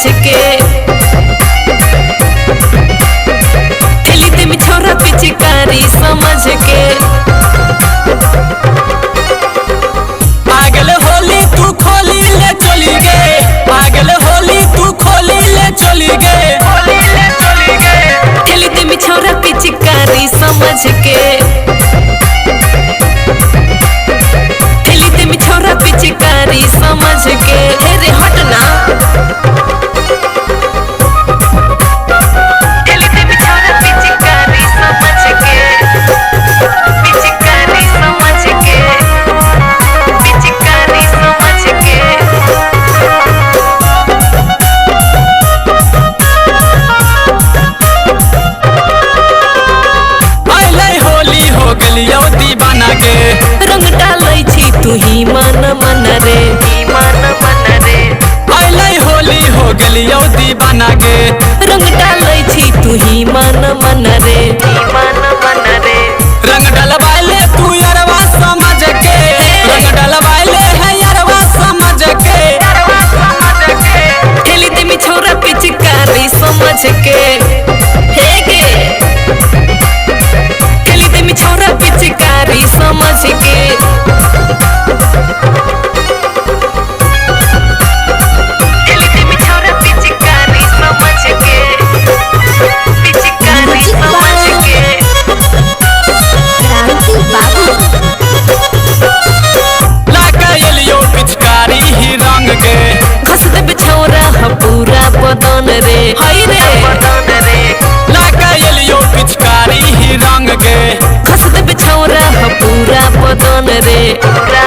के ठेली दे में छोरा पिचकारी समझ के। पागल होली तू खोली ले चली गे, पागल होली तू खोली ले चली गे, ठेली दे में छोरा पिचकारी समझ के। ठेली दे में छोरा पिचकारी समझ के। रे हटना दीवाना के रंग डालै छी तू ही मन मन रे, मन मन रे। अलै होली हो गेलियो दीवाना के रंग डालै छी तू ही मन मन रे, मन मन रे। रंग डलवाले तू यारवा समझ के, रंग डलवाले है यारवा समझ के, ठेली दे में छोरा पिचकारी समझ के। हे गे ठेली दे में छोरा पिचकारी समझ के। ठेली दे में छोरा पिचकारी समझ के, पिचकारी समझ के। लाका एलियो पिचकारी ही रंग के घस दे बिछौरा पूरा बदन रे, हाय रे बदन रे। लाका एलियो पिचकारी ही रंग के घस दे बिछौरा पूरा बदन रे, पूरा